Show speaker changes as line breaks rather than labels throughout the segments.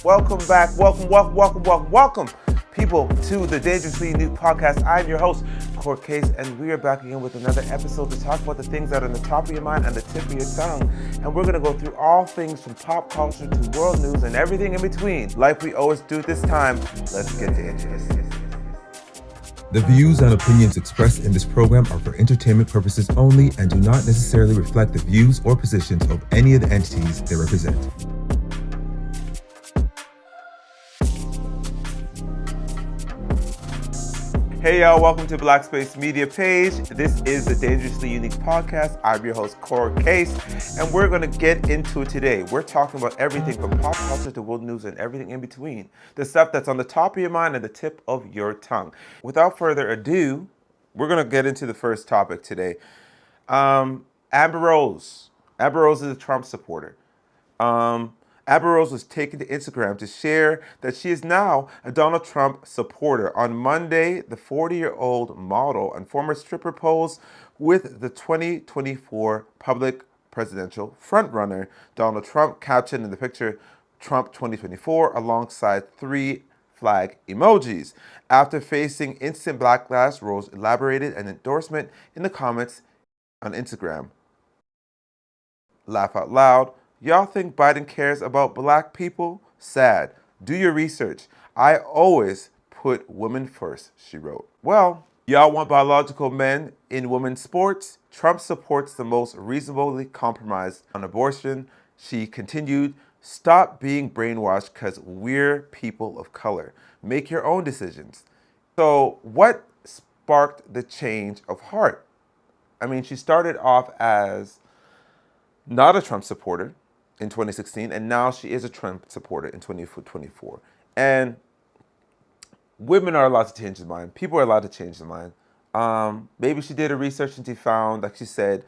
Welcome back. Welcome, people, to the Dangerously Unique podcast. I'm your host, Court Case, and we are back again with another episode to talk about the things that are on the top of your mind and the tip of your tongue. And we're going to go through all things from pop culture to world news and everything in between. Like we always do this time, let's get to it.
The views and opinions expressed in this program are for entertainment purposes only and do not necessarily reflect the views or positions of any of the entities they represent.
Hey y'all, welcome to Black Space Media page. This is the Dangerously Unique podcast. I'm your host, Court Case, and we're going to get into it today. We're talking about everything from pop culture to world news and everything in between. The stuff that's on the top of your mind and the tip of your tongue. Without further ado, we're going to get into the first topic today. Amber Rose. Amber Rose is a Trump supporter. Amber Rose was taken to Instagram to share that she is now a Donald Trump supporter. On Monday, the 40-year-old model and former stripper posed with the 2024 public presidential frontrunner, Donald Trump, captioned in the picture, Trump 2024, alongside 3 flag emojis. After facing instant backlash, Rose elaborated an endorsement in the comments on Instagram. Laugh out loud. Y'all think Biden cares about black people? Sad. Do your research. I always put women first, she wrote. Well, y'all want biological men in women's sports? Trump supports the most reasonably compromised on abortion. She continued, stop being brainwashed because we're people of color. Make your own decisions. So what sparked the change of heart? I mean, she started off as not a Trump supporter in 2016, and now she is a Trump supporter in 2024. And women are allowed to change their mind. People are allowed to change their mind. Maybe she did her research and she found, like she said,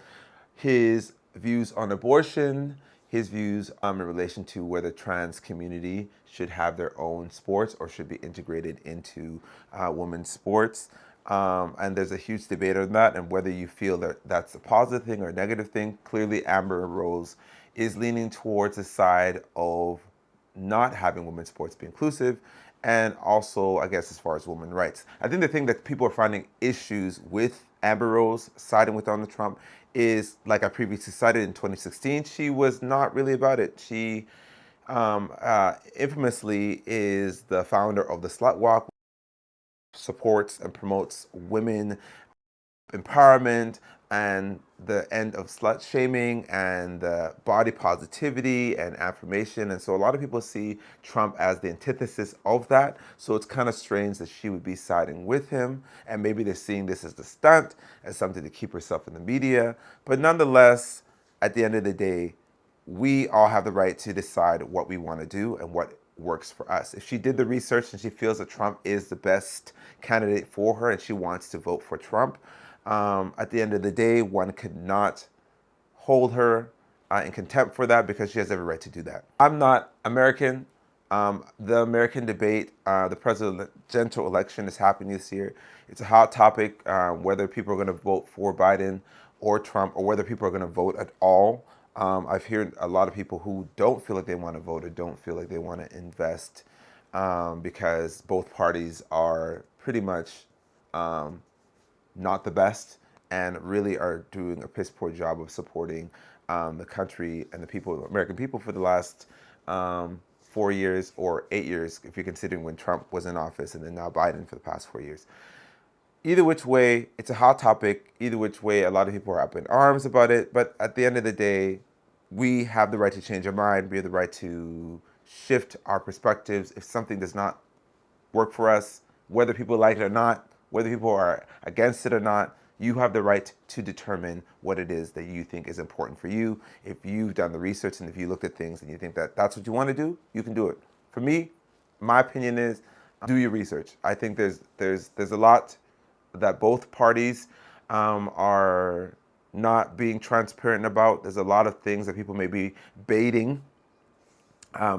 his views on abortion, his views in relation to whether trans community should have their own sports or should be integrated into women's sports. And there's a huge debate on that and whether you feel that that's a positive thing or a negative thing. Clearly, Amber Rose is leaning towards the side of not having women's sports be inclusive, and also, I guess, as far as women's rights. I think the thing that people are finding issues with Amber Rose siding with Donald Trump is, like I previously cited in 2016, she was not really about it. She infamously is the founder of the Slut Walk, supports and promotes women empowerment and the end of slut shaming and body positivity and affirmation. And so a lot of people see Trump as the antithesis of that. So it's kind of strange that she would be siding with him. And maybe they're seeing this as the stunt, as something to keep herself in the media. But nonetheless, at the end of the day, we all have the right to decide what we want to do and what works for us. If she did the research and she feels that Trump is the best candidate for her and she wants to vote for Trump, at the end of the day, one could not hold her in contempt for that because she has every right to do that. I'm not American. The American debate, the presidential election is happening this year. It's a hot topic, whether people are going to vote for Biden or Trump or whether people are going to vote at all. I've heard a lot of people who don't feel like they want to vote or don't feel like they want to invest because both parties are pretty much not the best and really are doing a piss poor job of supporting the country and the people, American people, for the last 4 years or 8 years, if you're considering when Trump was in office and then now Biden for the past 4 years. Either which way, it's a hot topic. Either which way, a lot of people are up in arms about it. But at the end of the day, we have the right to change our mind. We have the right to shift our perspectives. If something does not work for us, whether people like it or not, whether people are against it or not, you have the right to determine what it is that you think is important for you. If you've done the research and if you looked at things and you think that that's what you want to do, you can do it. For me, my opinion is do your research. I think there's a lot that both parties are not being transparent about. There's a lot of things that people may be baiting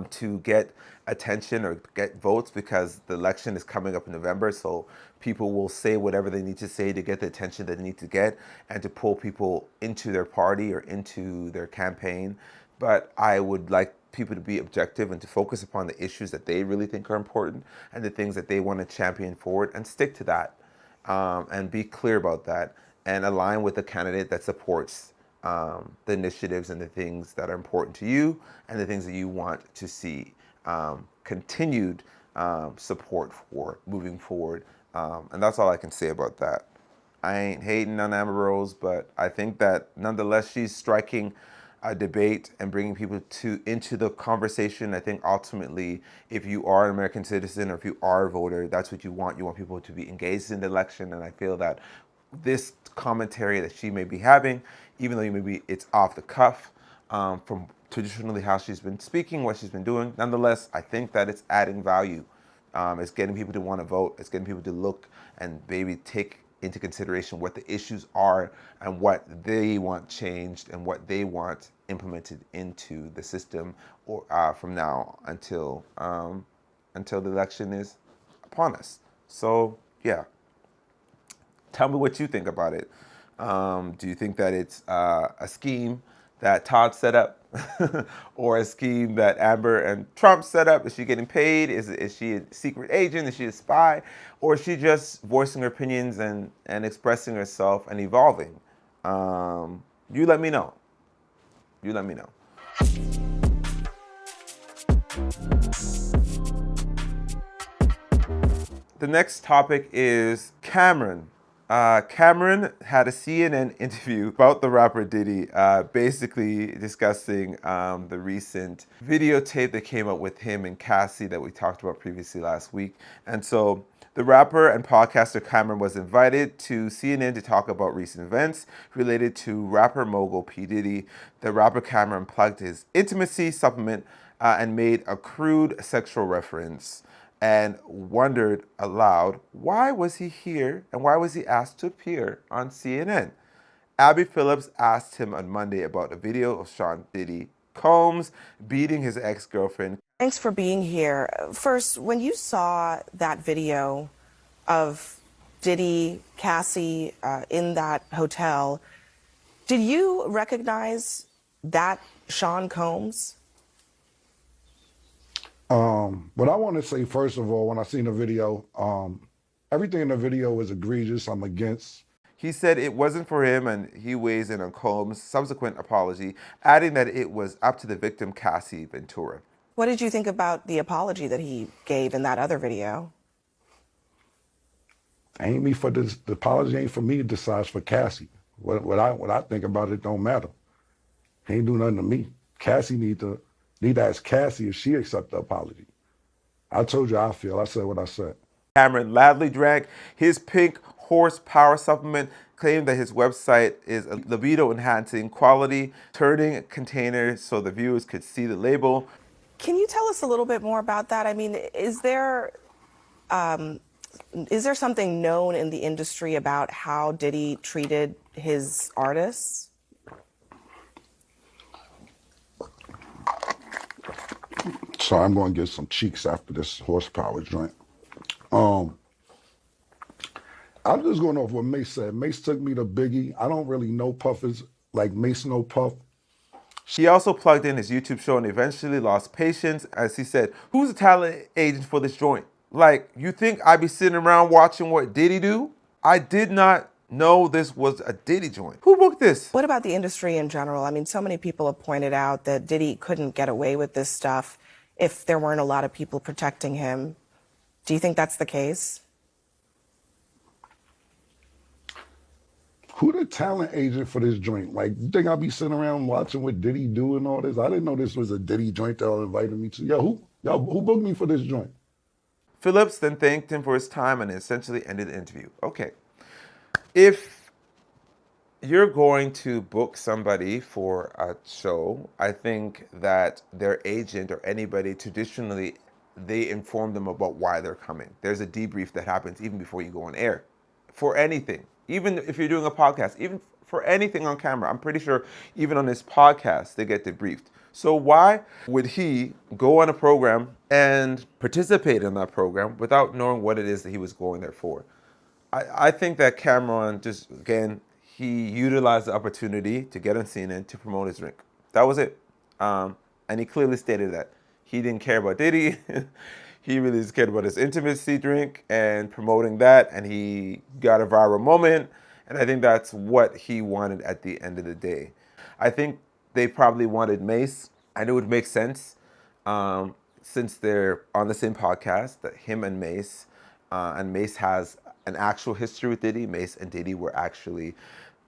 to get attention or get votes because the election is coming up in November. So people will say whatever they need to say to get the attention that they need to get and to pull people into their party or into their campaign. But I would like people to be objective and to focus upon the issues that they really think are important and the things that they want to champion forward, and stick to that, and be clear about that, and align with a candidate that supports the initiatives and the things that are important to you and the things that you want to see continued support for moving forward. And that's all I can say about that. I ain't hating on Amber Rose, but I think that nonetheless she's striking a debate and bringing people into the conversation. I think ultimately, if you are an American citizen or if you are a voter, that's what you want. You want people to be engaged in the election, and I feel that this commentary that she may be having, even though maybe it's off the cuff from traditionally how she's been speaking, what she's been doing, nonetheless, I think that it's adding value. It's getting people to want to vote. It's getting people to look and maybe take into consideration what the issues are and what they want changed and what they want implemented into the system, or from now until the election is upon us. So yeah, tell me what you think about it. Do you think that it's a scheme that Todd set up, or a scheme that Amber and Trump set up? Is she getting paid? Is she a secret agent? Is she a spy? Or is she just voicing her opinions and expressing herself and evolving? You let me know. You let me know. The next topic is Cameron. Cameron had a CNN interview about the rapper Diddy, basically discussing the recent videotape that came out with him and Cassie that we talked about previously last week. And so the rapper and podcaster Cameron was invited to CNN to talk about recent events related to rapper mogul P. Diddy. The rapper Cameron plugged his intimacy supplement and made a crude sexual reference, and wondered aloud, why was he here and why was he asked to appear on CNN? Abby Phillips asked him on Monday about a video of Sean Diddy Combs beating his ex-girlfriend.
Thanks for being here. First, when you saw that video of Diddy, Cassie in that hotel, did you recognize that Sean Combs?
What I want to say, first of all, when I seen the video, everything in the video is egregious. I'm against.
He said it wasn't for him, and he weighs in on Combs' subsequent apology, adding that it was up to the victim, Cassie Ventura.
What did you think about the apology that he gave in that other video?
Ain't me for this. The apology ain't for me to decide. It's for Cassie. What I think about it don't matter. He ain't do nothing to me. Cassie need to ask Cassie if she accept the apology. I told you how I feel. I said what I said.
Cameron loudly drank his pink horsepower supplement, claimed that his website is a libido-enhancing quality, turning containers so the viewers could see the label.
Can you tell us a little bit more about that? I mean, is there something known in the industry about how Diddy treated his artists?
So I'm going to get some cheeks after this horsepower joint. I'm just going off what Mace said. Mace took me to Biggie. I don't really know Puffers like Mace know Puff.
He also plugged in his YouTube show and eventually lost patience as he said, who's the talent agent for this joint? Like, you think I'd be sitting around watching what Diddy do? I did not know this was a Diddy joint. Who booked this?
What about the industry in general? I mean, so many people have pointed out that Diddy couldn't get away with this stuff if there weren't a lot of people protecting him. Do you think that's the case?
Who the talent agent for this joint? Like, you think I'll be sitting around watching what Diddy do and all this? I didn't know this was a Diddy joint that y'all invited me to. Who booked me for this joint?
Phillips then thanked him for his time and essentially ended the interview. Okay. If you're going to book somebody for a show, I think that their agent or anybody traditionally, they inform them about why they're coming. There's a debrief that happens even before you go on air. For anything, even if you're doing a podcast, even for anything on camera, I'm pretty sure even on this podcast, they get debriefed. So why would he go on a program and participate in that program without knowing what it is that he was going there for? I think that Cameron just, again, he utilized the opportunity to get on CNN to promote his drink. That was it. And he clearly stated that he didn't care about Diddy. He really just cared about his intimacy drink and promoting that, and he got a viral moment. And I think that's what he wanted at the end of the day. I think they probably wanted Mace, and it would make sense since they're on the same podcast, that him and Mace has an actual history with Diddy. Mace and Diddy were actually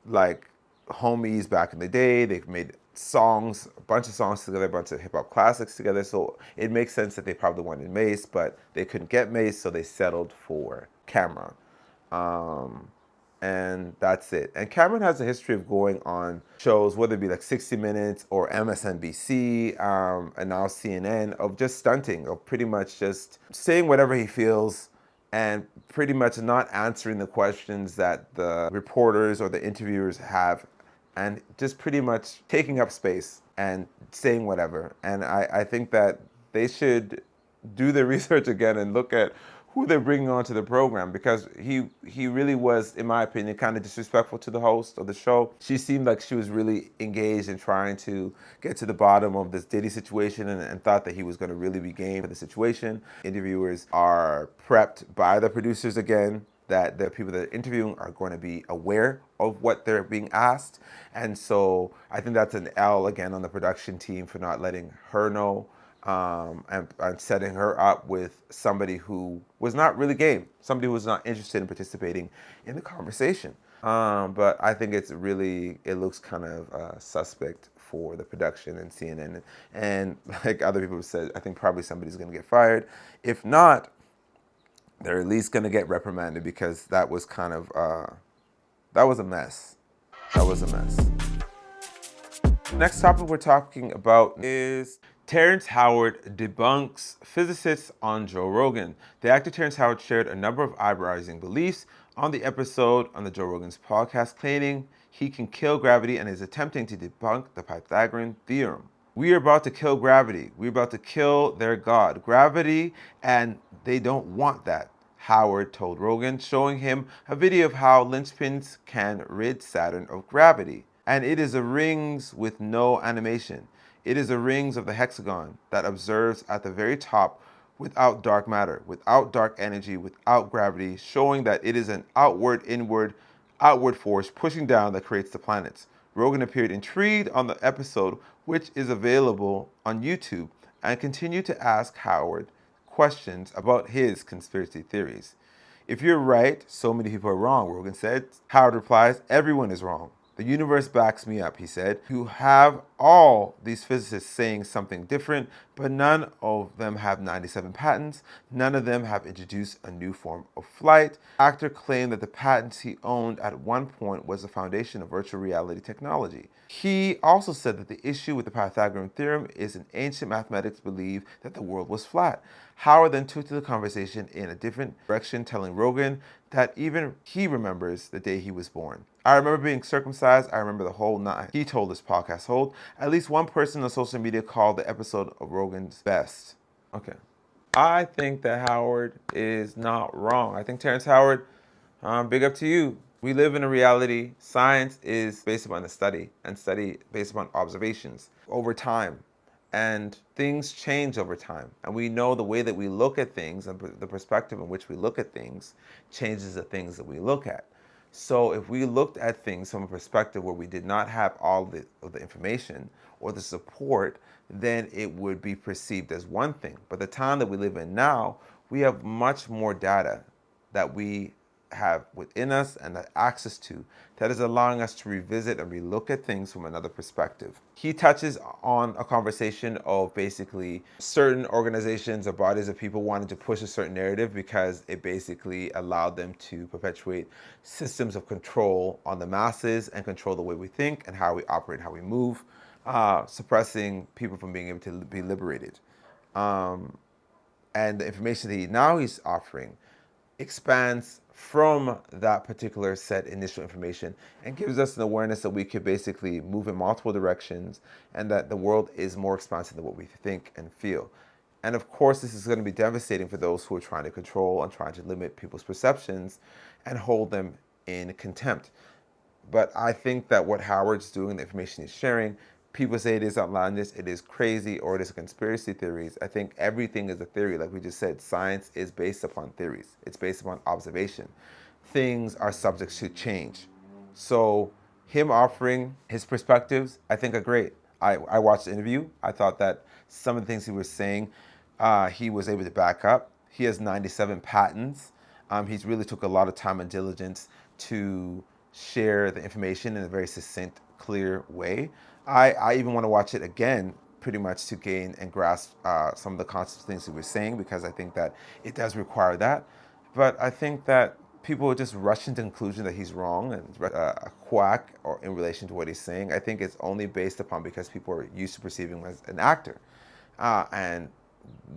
like homies back in the day. They've made songs, a bunch of songs together, a bunch of hip hop classics together. So it makes sense that they probably wanted Mace, but they couldn't get Mace, so they settled for Cameron. And that's it. And Cameron has a history of going on shows, whether it be like 60 Minutes or MSNBC, and now CNN, of just stunting, of pretty much just saying whatever he feels and pretty much not answering the questions that the reporters or the interviewers have, and just pretty much taking up space and saying whatever. And I think that they should do their research again and look at who they're bringing onto the program, because he really was, in my opinion, kind of disrespectful to the host of the show. She seemed like she was really engaged in trying to get to the bottom of this Diddy situation, and thought that he was going to really be game for the situation. Interviewers are prepped by the producers again that the people that are interviewing are going to be aware of what they're being asked. And so I think that's an L again on the production team for not letting her know. And setting her up with somebody who was not really game, somebody who was not interested in participating in the conversation. But I think it looks kind of suspect for the production and CNN. And like other people have said, I think probably somebody's going to get fired. If not, they're at least going to get reprimanded, because that was kind of, that was a mess. That was a mess. Next topic we're talking about is Terrence Howard debunks physicists on Joe Rogan. The actor Terrence Howard shared a number of eyebrow-raising beliefs on the episode on the Joe Rogan's podcast, claiming he can kill gravity and is attempting to debunk the Pythagorean theorem. We are about to kill gravity. We're about to kill their god, gravity, and they don't want that, Howard told Rogan, showing him a video of how linchpins can rid Saturn of gravity. And it is a rings with no animation. It is a rings of the hexagon that observes at the very top without dark matter, without dark energy, without gravity, showing that it is an outward force pushing down that creates the planets. Rogan appeared intrigued on the episode, which is available on YouTube, and continued to ask Howard questions about his conspiracy theories. If you're right, so many people are wrong, Rogan said. Howard replies, everyone is wrong. The universe backs me up, he said. You have all these physicists saying something different, but none of them have 97 patents. None of them have introduced a new form of flight. The actor claimed that the patents he owned at one point was the foundation of virtual reality technology. He also said that the issue with the Pythagorean theorem is in ancient mathematics believed that the world was flat. Howard then took to the conversation in a different direction, telling Rogan that even he remembers the day he was born. I remember being circumcised. I remember the whole night. He told this podcast hold. At least one person on social media called the episode of Rogan's best. Okay. I think that Howard is not wrong. I think Terrence Howard, big up to you. We live in a reality. Science is based upon the study, and study based upon observations over time. And things change over time. And we know the way that we look at things and the perspective in which we look at things changes the things that we look at. So if we looked at things from a perspective where we did not have all of the information or the support, then it would be perceived as one thing. But the time that we live in now, we have much more data that we have within us and access to that is allowing us to revisit and relook at things from another perspective. He touches on a conversation of basically certain organizations or bodies of people wanting to push a certain narrative because it basically allowed them to perpetuate systems of control on the masses and control the way we think and how we operate, how we move, suppressing people from being able to be liberated. And the information that he's offering expands from that particular set initial information and gives us an awareness that we could basically move in multiple directions and that the world is more expansive than what we think and feel. And of course, this is going to be devastating for those who are trying to control and trying to limit people's perceptions and hold them in contempt. But I think that what Howard's doing, the information he's sharing, people say it is outlandish, it is crazy, or it is conspiracy theories. I think everything is a theory. Like we just said, science is based upon theories. It's based upon observation. Things are subject to change. So him offering his perspectives, I think are great. I watched the interview. I thought that some of the things he was saying, he was able to back up. He has 97 patents. He's really took a lot of time and diligence to share the information in a very succinct, clear way. I even want to watch it again, pretty much to gain and grasp some of the concepts things he was saying, because I think that it does require that. But I think that people just rush into the conclusion that he's wrong and a quack or in relation to what he's saying. I think it's only based upon because people are used to perceiving him as an actor. And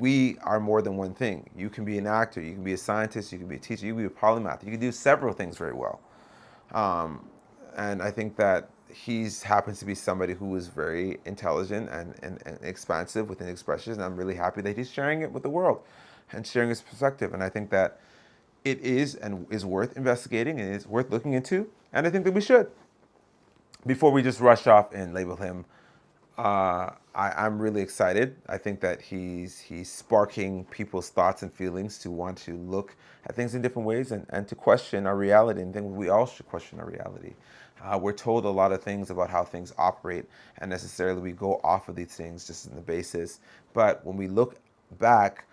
we are more than one thing. You can be an actor, you can be a scientist, you can be a teacher, you can be a polymath, you can do several things very well. And I think that he happens to be somebody who is very intelligent and expansive within expressions, and I'm really happy that he's sharing it with the world and sharing his perspective. And I think that it is and is worth investigating and is worth looking into, and I think that we should. Before we just rush off and label him, I'm really excited. I think that he's sparking people's thoughts and feelings to want to look at things in different ways and to question our reality, and think we all should question our reality. We're told a lot of things about how things operate, and necessarily we go off of these things just on the basis. But when we look back,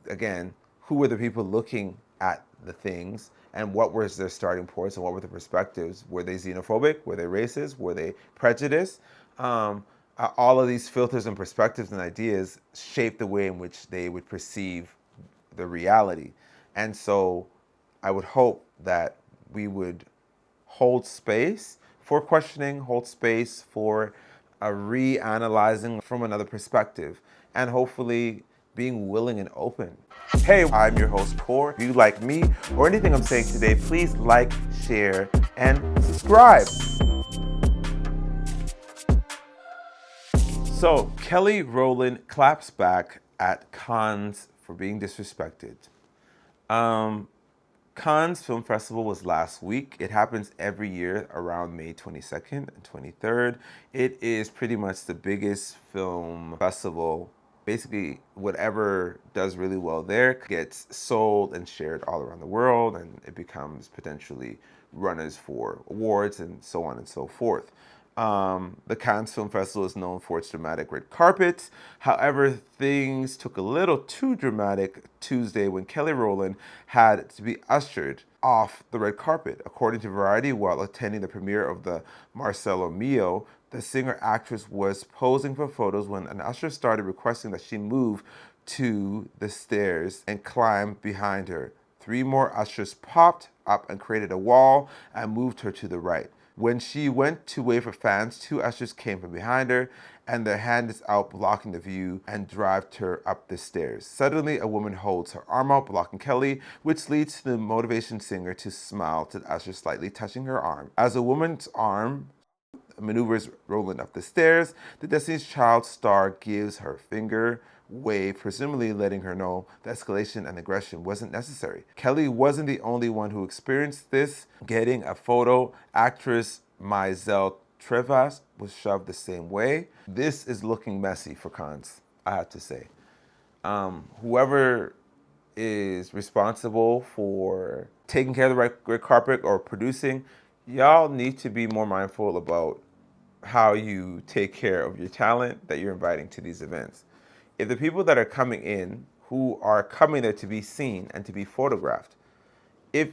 again, who were the people looking at the things, and what was their starting points, and what were the perspectives? Were they xenophobic? Were they racist? Were they prejudiced? All of these filters and perspectives and ideas shape the way in which they would perceive the reality. And so I would hope that we would hold space for questioning, hold space for a reanalyzing from another perspective, and hopefully being willing and open. Hey, I'm your host, Core. If you like me or anything I'm saying today, please like, share, and subscribe. So, Kelly Rowland claps back at Cannes for being disrespected. Cannes Film Festival was last week. It happens every year around May 22nd and 23rd. It is pretty much the biggest film festival. Basically, whatever does really well there gets sold and shared all around the world, and it becomes potentially runners for awards and so on and so forth. The Cannes Film Festival is known for its dramatic red carpets. However, things took a little too dramatic Tuesday when Kelly Rowland had to be ushered off the red carpet. According to Variety, while attending the premiere of the Marcelo Mio, the singer-actress was posing for photos when an usher started requesting that she move to the stairs and climb behind her. 3 more ushers popped up and created a wall and moved her to the right. When she went to wave for fans, 2 ushers came from behind her and their hands out blocking the view and dragged her up the stairs. Suddenly, a woman holds her arm out, blocking Kelly, which leads to the motivation singer to smile to the usher, slightly touching her arm. As the woman's arm maneuvers Rowland up the stairs, the Destiny's Child star gives her finger wave, presumably letting her know the escalation and aggression wasn't necessary. Kelly wasn't the only one who experienced this. Getting a photo, actress Mizelle Trevas was shoved the same way. This is looking messy for Cannes, I have to say. Whoever is responsible for taking care of the red carpet or producing, y'all need to be more mindful about how you take care of your talent that you're inviting to these events. If the people that are coming in, who are coming there to be seen and to be photographed, if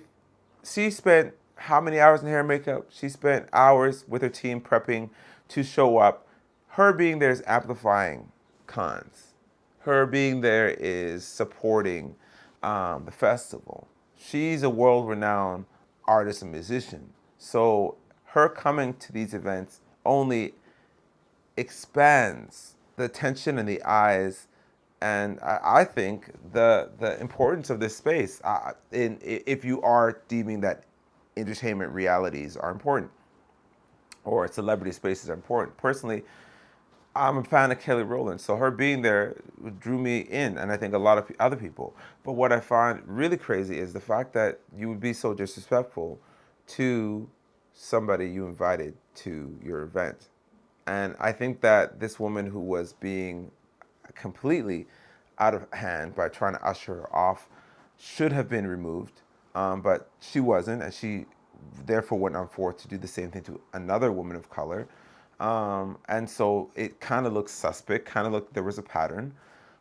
she spent how many hours in hair and makeup, she spent hours with her team prepping to show up, her being there is amplifying Cannes. Her being there is supporting the festival. She's a world-renowned artist and musician. So her coming to these events only expands the attention and the eyes, and I think the importance of this space. If you are deeming that entertainment realities are important or celebrity spaces are important, personally, I'm a fan of Kelly Rowland, so her being there drew me in, and I think a lot of other people. But what I find really crazy is the fact that you would be so disrespectful to somebody you invited to your event. And I think that this woman who was being completely out of hand by trying to usher her off should have been removed, but she wasn't, and she therefore went on forth to do the same thing to another woman of color. And so it kind of looks suspect, kind of looked there was a pattern.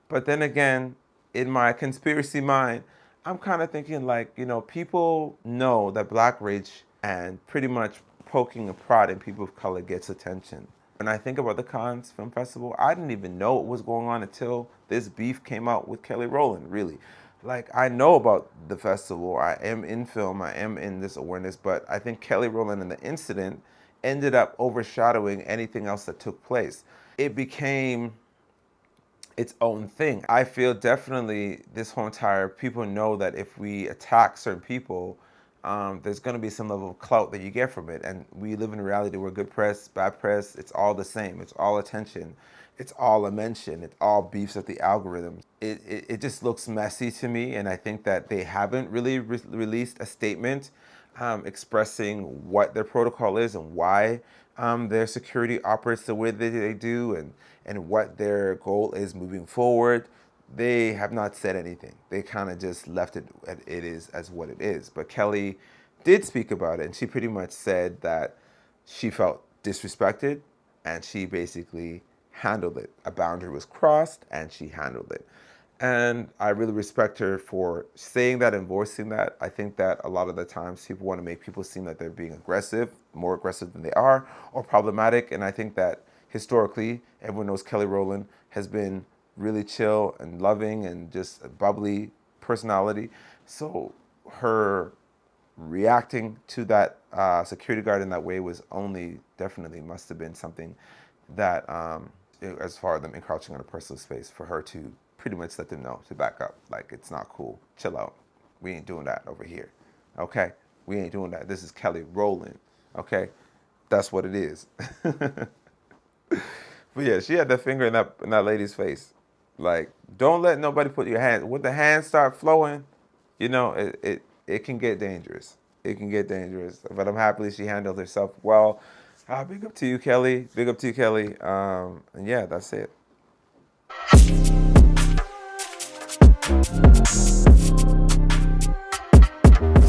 But then again, in my conspiracy mind, I'm kind of thinking like, people know that black rage and pretty much poking and prodding people of color gets attention. When I think about the Cannes Film Festival, I didn't even know what was going on until this beef came out with Kelly Rowland, really. Like, I know about the festival, I am in film, I am in this awareness, but I think Kelly Rowland and the incident ended up overshadowing anything else that took place. It became its own thing. I feel definitely this whole entire, people know that if we attack certain people, there's going to be some level of clout that you get from it. And we live in a reality where good press, bad press, it's all the same. It's all attention. It's all a mention. It all beefs with the algorithms. It just looks messy to me. And I think that they haven't really released a statement expressing what their protocol is and why their security operates the way that they do, and what their goal is moving forward. They have not said anything. They kind of just left it as what it is. But Kelly did speak about it, and she pretty much said that she felt disrespected, and she basically handled it. A boundary was crossed, and she handled it. And I really respect her for saying that and voicing that. I think that a lot of the times people want to make people seem like they're being aggressive, more aggressive than they are, or problematic. And I think that historically, everyone knows Kelly Rowland has been really chill and loving and just a bubbly personality. So her reacting to that security guard in that way was only definitely must have been something that, as far as them encroaching on a personal space, for her to pretty much let them know to back up. Like, it's not cool. Chill out. We ain't doing that over here. Okay? We ain't doing that. This is Kelly Rowland. Okay? That's what it is. But yeah, she had that finger in that lady's face. Like, don't let nobody put your hand. When the hands start flowing, it can get dangerous. It can get dangerous. But I'm happy she handled herself well. Big up to you, Kelly. Big up to you, Kelly. And yeah, that's it.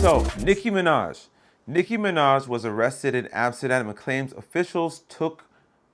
So, Nicki Minaj. Nicki Minaj was arrested in Amsterdam and claims officials took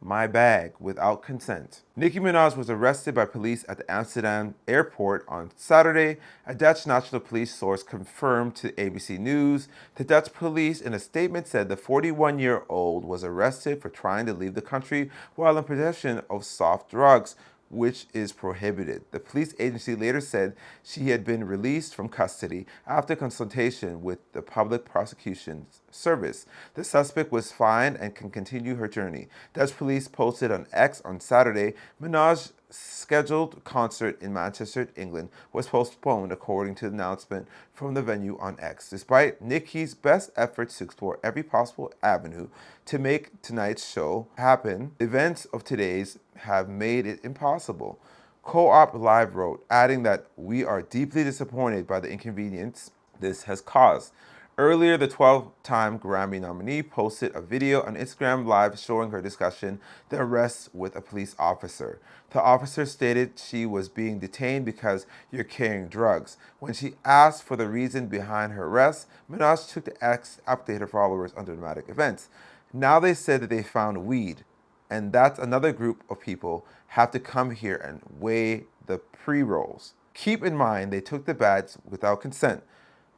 my bag without consent. Nicki Minaj was arrested by police at the Amsterdam airport on Saturday. A Dutch National Police source confirmed to ABC News. The Dutch police, in a statement, said the 41-year-old was arrested for trying to leave the country while in possession of soft drugs, which is prohibited. The police agency later said she had been released from custody after consultation with the Public Prosecution Service. The suspect was fined and can continue her journey. Dutch police posted on X on Saturday. Minaj's scheduled concert in Manchester, England, was postponed according to the announcement from the venue on X. Despite Nicki's best efforts to explore every possible avenue to make tonight's show happen, events of today's have made it impossible. Co-op Live wrote, adding that we are deeply disappointed by the inconvenience this has caused. Earlier, the 12-time Grammy nominee posted a video on Instagram Live showing her discussion the arrest with a police officer. The officer stated she was being detained because you're carrying drugs. When she asked for the reason behind her arrest, Minaj took the X to update her followers on dramatic events. Now they said that they found weed, and that's another group of people have to come here and weigh the pre-rolls. Keep in mind they took the bags without consent.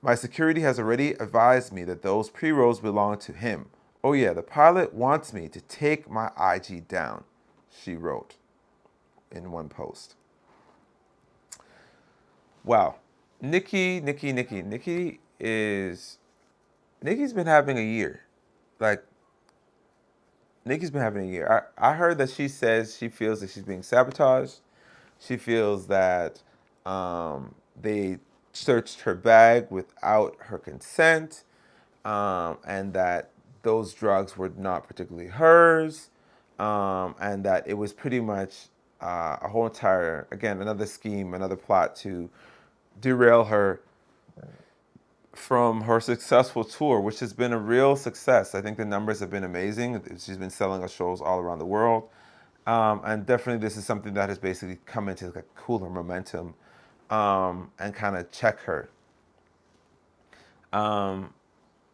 My security has already advised me that those pre-rolls belong to him. Oh yeah, the pilot wants me to take my IG down, she wrote in one post. Wow. Nicki's been having a year. Like, Nicki's been having a year. I heard that she says she feels that she's being sabotaged. She feels that they searched her bag without her consent, and that those drugs were not particularly hers, and that it was pretty much a whole entire, again, another scheme, another plot to derail her from her successful tour, which has been a real success. I think the numbers have been amazing. She's been selling her shows all around the world. And definitely this is something that has basically come into like a cooler momentum and kind of check her.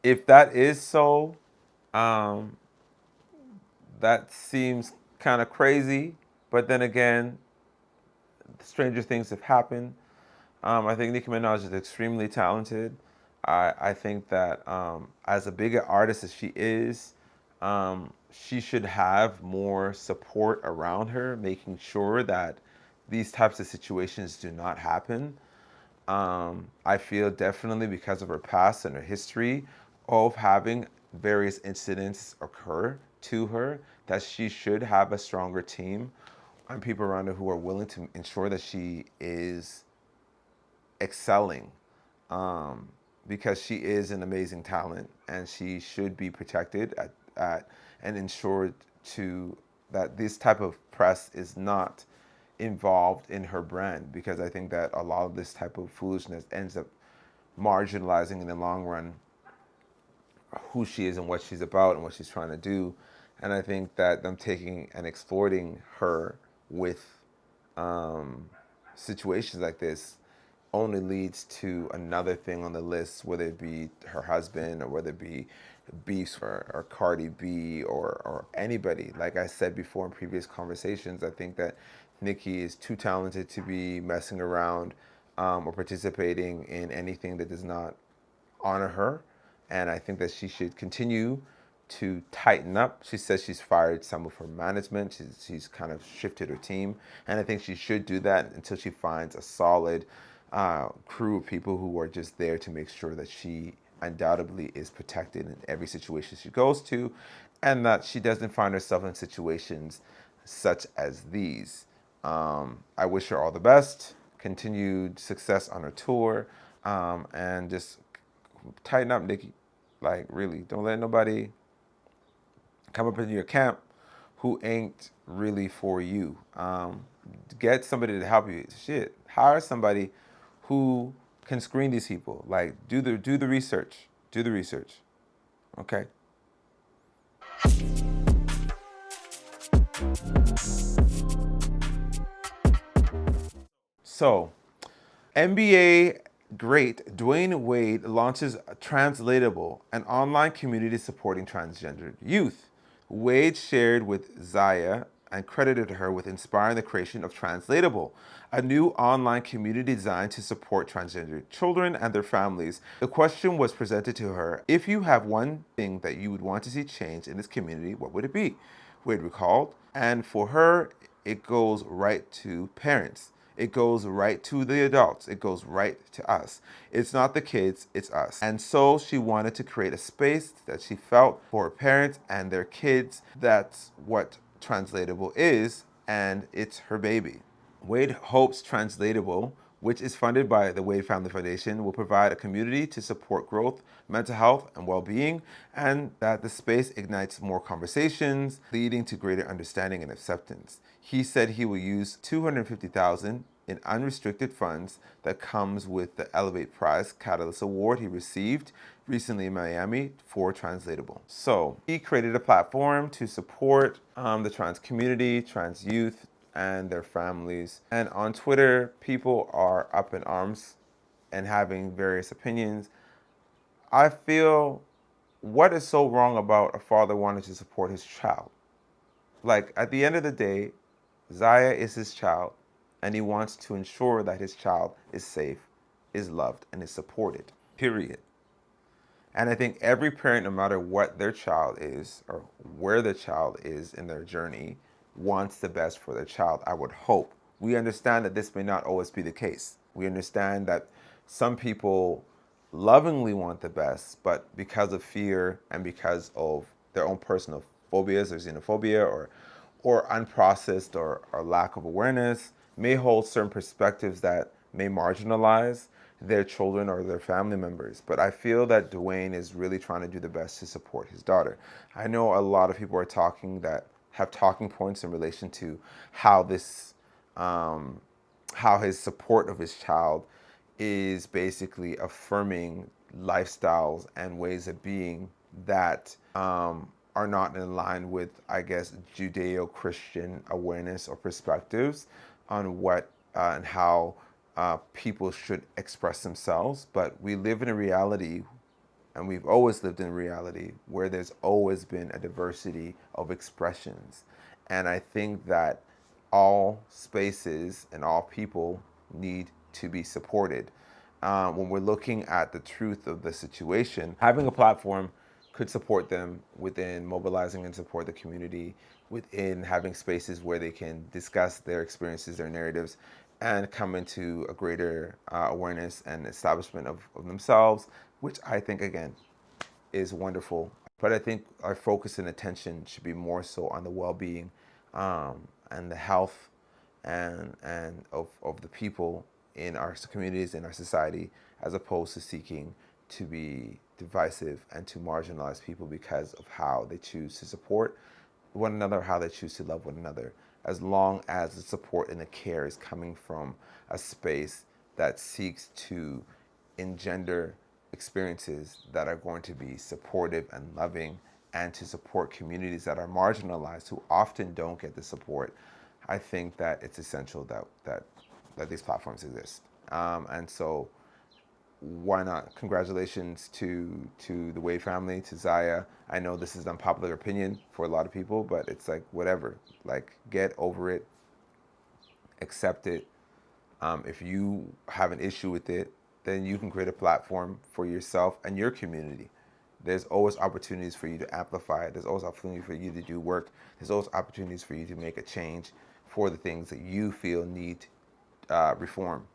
If that is so, um, that seems kind of crazy. But then again, stranger things have happened. I think Nicki Minaj is extremely talented. I think that as a bigger artist as she should have more support around her, making sure that these types of situations do not happen. I feel definitely because of her past and her history of having various incidents occur to her, that she should have a stronger team and people around her who are willing to ensure that she is excelling, because she is an amazing talent and she should be protected at and ensured to that this type of press is not involved in her brand, because I think that a lot of this type of foolishness ends up marginalizing in the long run who she is and what she's about and what she's trying to do. And I think that them taking and exploiting her with situations like this only leads to another thing on the list, whether it be her husband or whether it be beefs or Cardi B or anybody. Like I said before in previous conversations, I think that Nicki is too talented to be messing around or participating in anything that does not honor her. And I think that she should continue to tighten up. She says she's fired some of her management. She's kind of shifted her team. And I think she should do that until she finds a solid crew of people who are just there to make sure that she undoubtedly is protected in every situation she goes to, and that she doesn't find herself in situations such as these. I wish her all the best, continued success on her tour, and just tighten up, Nicki. Like, really, don't let nobody come up in your camp who ain't really for you. Get somebody to help you. Shit, hire somebody who can screen these people. Like, do the research. Do the research. Okay. So, NBA great Dwayne Wade launches Translatable, an online community supporting transgender youth. Wade shared with Zaya and credited her with inspiring the creation of Translatable, a new online community designed to support transgender children and their families. The question was presented to her: if you have one thing that you would want to see change in this community, what would it be? Wade recalled. And for her, it goes right to parents. It goes right to the adults. It goes right to us. It's not the kids, it's us. And so she wanted to create a space that she felt for her parents and their kids. That's what Translatable is, and it's her baby. Wade hopes Translatable, which is funded by the Wade Family Foundation, will provide a community to support growth, mental health, and well-being, and that the space ignites more conversations, leading to greater understanding and acceptance. He said he will use $250,000 in unrestricted funds that comes with the Elevate Prize Catalyst Award he received recently in Miami for Translatable. So he created a platform to support the trans community, trans youth, and their families. And on Twitter, people are up in arms and having various opinions. I feel, what is so wrong about a father wanting to support his child? Like, at the end of the day, Zaya is his child, and he wants to ensure that his child is safe, is loved, and is supported, period. And I think every parent, no matter what their child is or where the child is in their journey, wants the best for their child, I would hope. We understand that this may not always be the case. We understand that some people lovingly want the best, but because of fear and because of their own personal phobias or xenophobia or unprocessed or lack of awareness, may hold certain perspectives that may marginalize their children or their family members. But I feel that Dwayne is really trying to do the best to support his daughter. I know a lot of people are talking that have talking points in relation to how this, how his support of his child is basically affirming lifestyles and ways of being that are not in line with, I guess, Judeo-Christian awareness or perspectives on what and how people should express themselves. But we live in a reality, and we've always lived in a reality, where there's always been a diversity of expressions. And I think that all spaces and all people need to be supported. When we're looking at the truth of the situation, having a platform could support them within mobilizing and support the community, within having spaces where they can discuss their experiences, their narratives, and come into a greater awareness and establishment of themselves, which I think, again, is wonderful. But I think our focus and attention should be more so on the well-being and the health and of the people in our communities, in our society, as opposed to seeking to be divisive and to marginalize people because of how they choose to support one another, how they choose to love one another, as long as the support and the care is coming from a space that seeks to engender experiences that are going to be supportive and loving, and to support communities that are marginalized who often don't get the support. I think that it's essential that these platforms exist. And so why not? Congratulations to the Wade family, to Zaya. I know this is unpopular opinion for a lot of people, but it's like, whatever. Like, get over it, accept it. If you have an issue with it, then you can create a platform for yourself and your community. There's always opportunities for you to amplify. There's always opportunity for you to do work. There's always opportunities for you to make a change for the things that you feel need reform.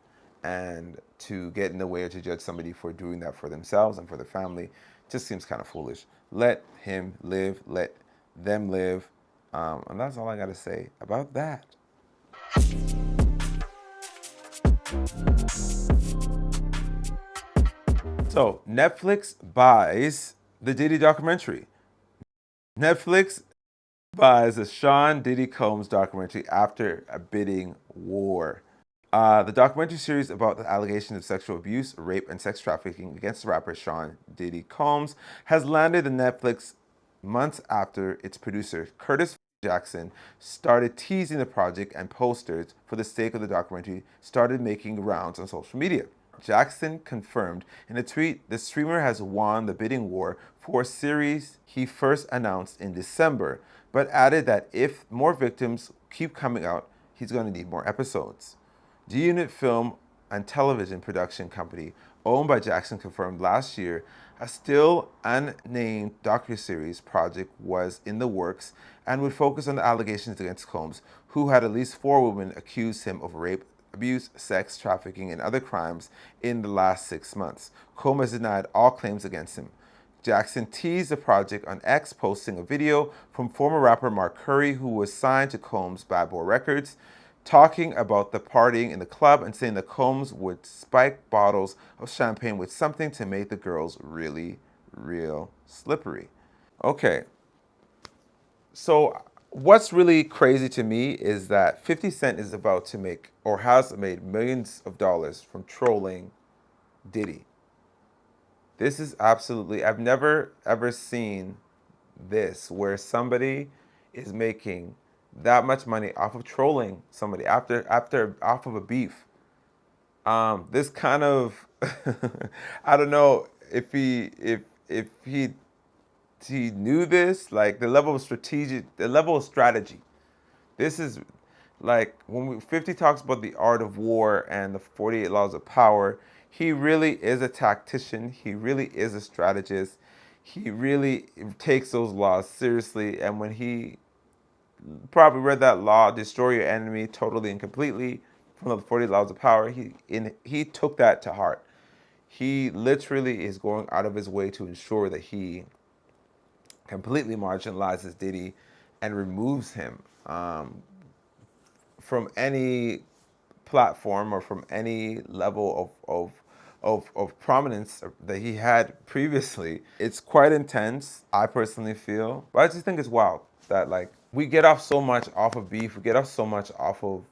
And to get in the way or to judge somebody for doing that for themselves and for their family just seems kind of foolish. Let him live. Let them live. And that's all I got to say about that. So Netflix buys the Diddy documentary. Netflix buys the Sean Diddy Combs documentary after a bidding war. The documentary series about the allegations of sexual abuse, rape, and sex trafficking against the rapper Sean Diddy Combs has landed on Netflix months after its producer, Curtis Jackson, started teasing the project, and posters for the sake of the documentary started making rounds on social media. Jackson confirmed in a tweet the streamer has won the bidding war for a series he first announced in December, but added that if more victims keep coming out, he's going to need more episodes. G-Unit Film and Television Production Company, owned by Jackson, confirmed last year a still unnamed docuseries project was in the works and would focus on the allegations against Combs, who had at least 4 women accused him of rape, abuse, sex trafficking, and other crimes in the last 6 months. Combs has denied all claims against him. Jackson teased the project on X, posting a video from former rapper Mark Curry, who was signed to Combs' Bad Boy Records, talking about the partying in the club and saying that Combs would spike bottles of champagne with something to make the girls really, real slippery. Okay, so what's really crazy to me is that 50 Cent is about to make, or has made, millions of dollars from trolling Diddy. This is absolutely, I've never ever seen this, where somebody is making that much money off of trolling somebody off of a beef. This kind of I don't know if he knew this, like the level of strategy. This is like when 50 talks about the art of war and the 48 laws of power. He really is a tactician. He really is a strategist. He really takes those laws seriously. And when he probably read that law, destroy your enemy totally and completely, from the 48 laws of power, he took that to heart. He literally is going out of his way to ensure that he completely marginalizes Diddy and removes him from any platform or from any level of prominence that he had previously. It's quite intense, I personally feel. But I just think it's wild that, like, we get off so much off of beef, we get off so much off of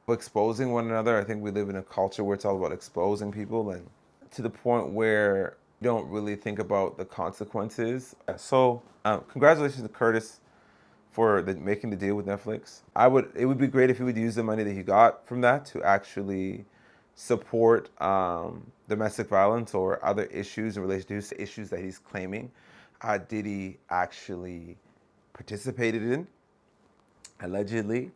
exposing one another. I think we live in a culture where it's all about exposing people, and to the point where you don't really think about the consequences. So, congratulations to Curtis for making the deal with Netflix. It would be great if he would use the money that he got from that to actually support domestic violence or other issues in relation to his issues that he's claiming Diddy actually participated in, allegedly.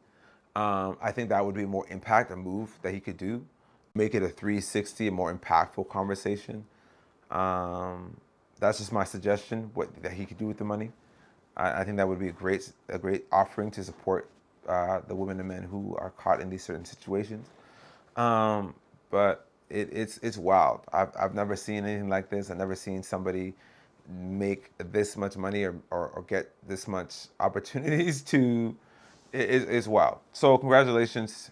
I think that would be more impact, a move that he could do. Make it a 360, a more impactful conversation. That's just my suggestion, that he could do with the money. I think that would be a great offering to support the women and men who are caught in these certain situations. But it's wild. I've never seen anything like this. I've never seen somebody make this much money or get this much opportunities to. It's wild. So congratulations.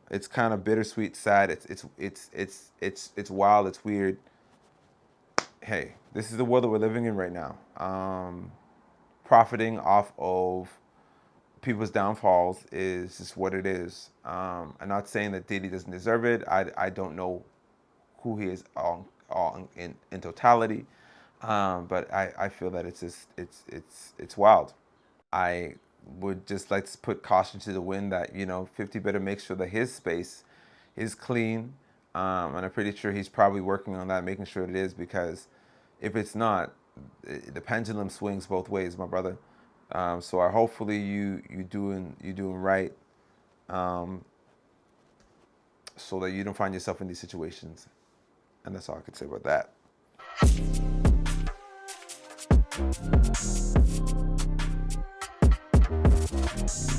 It's kind of bittersweet, sad. It's wild. It's weird. Hey, this is the world that we're living in right now. Profiting off of people's downfalls is just what it is. I'm not saying that Diddy doesn't deserve it. I don't know who he is all in totality, but I feel that it's wild. I would just like to put caution to the wind that 50 better make sure that his space is clean, and I'm pretty sure he's probably working on that, making sure it is, because if it's not, the pendulum swings both ways, my brother. So hopefully you doing right, so that you don't find yourself in these situations. And that's all I could say about that.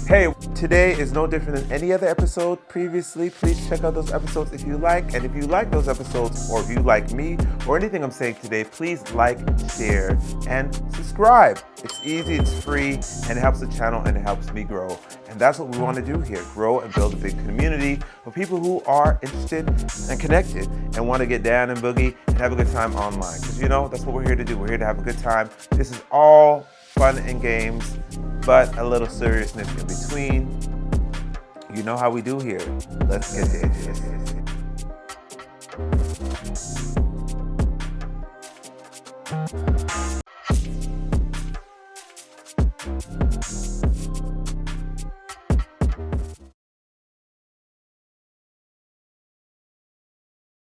Hey, today is no different than any other episode previously. Please check out those episodes if you like. And if you like those episodes, or if you like me, or anything I'm saying today, please like, share, and subscribe. It's easy, it's free, and it helps the channel and it helps me grow. And that's what we want to do here, grow and build a big community of people who are interested and connected and want to get down and boogie and have a good time online. Because that's what we're here to do. We're here to have a good time. This is all fun and games, but a little seriousness in between. You know how we do here. Let's get into it.